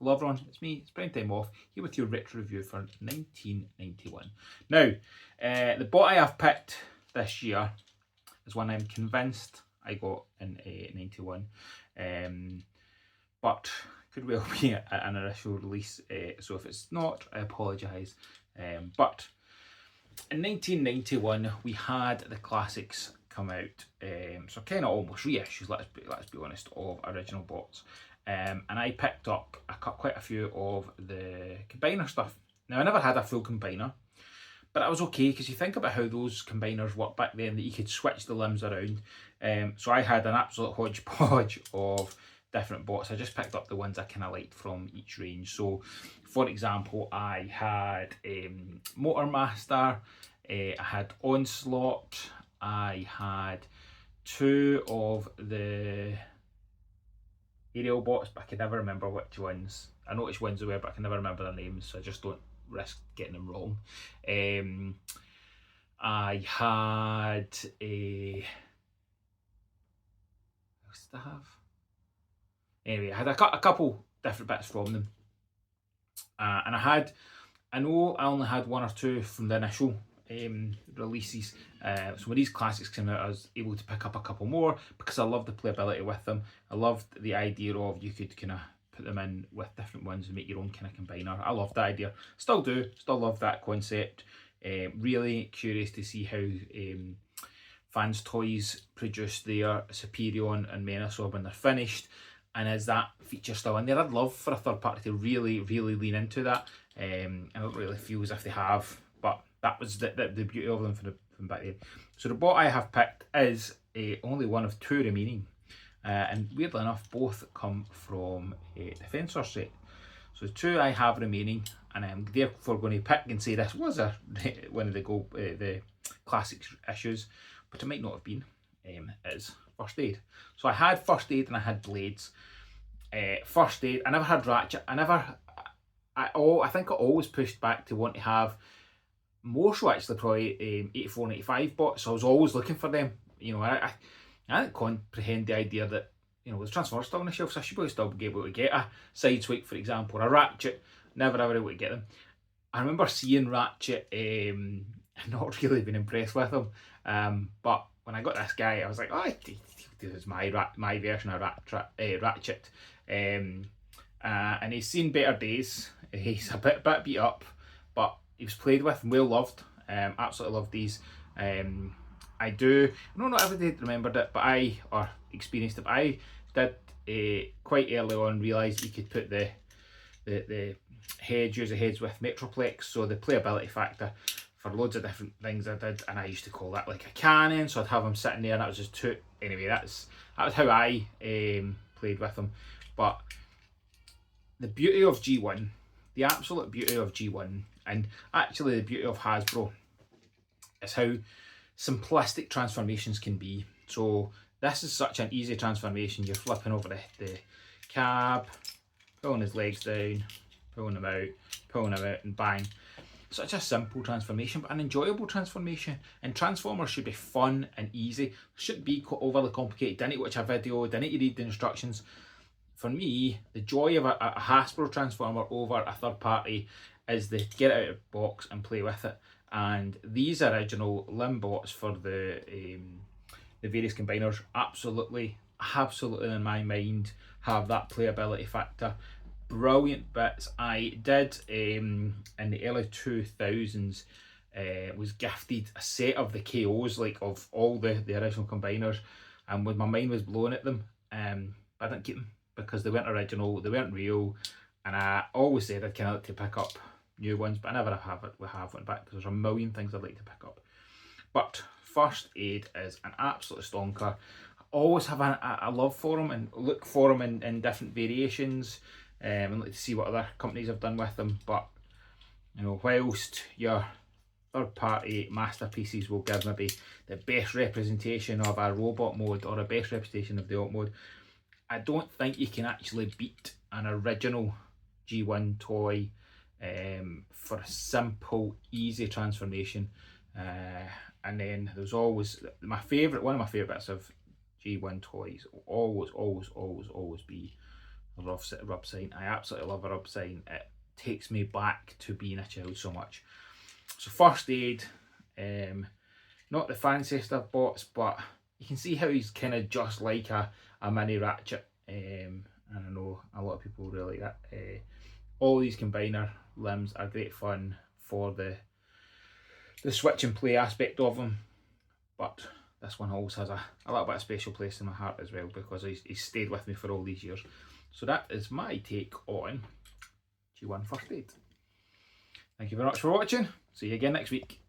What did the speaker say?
hello everyone, it's me, it's PrimeTime Moff, here with your retro review for 1991. Now, the bot I have picked this year is one I'm convinced I got in 91, but could well be an initial release, so if it's not, I apologise. But in 1991, we had the classics come out, so kind of almost reissues, let's be honest, of original bots. And I picked up quite a few of the combiner stuff. Now, I never had a full combiner, but that was okay, because you think about how those combiners worked back then, that you could switch the limbs around. So I had an absolute hodgepodge of different bots. I just picked up the ones I kind of liked from each range. So, for example, I had Motormaster, I had Onslaught, I had 2 of the aerial bots, but I can never remember which ones. I know which ones they were, but I can never remember their names, so I just don't risk getting them wrong. I had a... what else did I have? Anyway, I had a couple different bits from them. And I know I only had 1 or 2 from the initial releases. So when these classics came out, I was able to pick up a couple more because I loved the playability with them. I loved the idea of you could kind of put them in with different ones and make your own kind of combiner. I loved that idea. Still do. Still love that concept. Really curious to see how Fans Toys produce their Superion and Menasor when they're finished. And is that feature still in there? I'd love for a third party to really lean into that. I don't really feel as if they have, but that was the beauty of them from back then. So the bot I have picked is only one of 2 remaining. And weirdly enough, both come from a Defensor set. So the 2 I have remaining, and I'm therefore going to pick and say this was one of the classic issues, but it might not have been, is First Aid. So I had First Aid and I had Blades. First Aid, I never had Ratchet. I think I always pushed back to want to have more so actually probably 84 and 85 bots, so I was always looking for them. You know, I didn't comprehend the idea that, you know, the Transformers still on the shelf, so I should probably still be able to get a Sideswipe, for example, or a Ratchet. Never ever able to get them. I remember seeing Ratchet and not really been impressed with him, but when I got this guy, I was like, oh, this is my version of Ratchet. And he's seen better days. He's a bit beat up, but he was played with and well loved. Absolutely loved these. I know not everybody remembered it, or experienced it, but I did quite early on realise you could put the user heads with Metroplex, so the playability factor for loads of different things I did, and I used to call that like a cannon, so I'd have them sitting there and that was just 2. Anyway, that was how I played with them. But the beauty of G1, the absolute beauty of G1, and actually the beauty of Hasbro, is how simplistic transformations can be. So this is such an easy transformation. You're flipping over the cab, pulling his legs down, pulling them out, and bang. Such a simple transformation, but an enjoyable transformation. And Transformers should be fun and easy. Shouldn't be overly complicated. Didn't watch a video, didn't read the instructions. For me, the joy of a Hasbro Transformer over a third party is the get it out of the box and play with it. And these original limb bots for the various combiners absolutely in my mind have that playability factor. Brilliant bits. I did in the early 2000s was gifted a set of the KOs, like of all the original combiners, and when my mind was blown at them, I didn't keep them because they weren't original, they weren't real, and I always said I'd kind of like to pick up new ones, but I never have one back because there's a million things I'd like to pick up. But First Aid is an absolute stonker. I always have a love for them and look for them in different variations. And like to see what other companies have done with them, but you know, whilst your third party masterpieces will give maybe the best representation of a robot mode or a best representation of the alt mode, I don't think you can actually beat an original G1 toy for a simple, easy transformation. And then there's always one of my favourite bits of G1 toys will always be a rub sign. I absolutely love a rub sign. It takes me back to being a child so much. So First Aid, not the fanciest of bots, but you can see how he's kind of just like a mini Ratchet, and I know a lot of people really like that. All these combiner limbs are great fun for the switch and play aspect of them, but this one always has a little bit of special place in my heart as well, because he's stayed with me for all these years. So that is my take on G1 First Aid. Thank you very much for watching. See you again next week.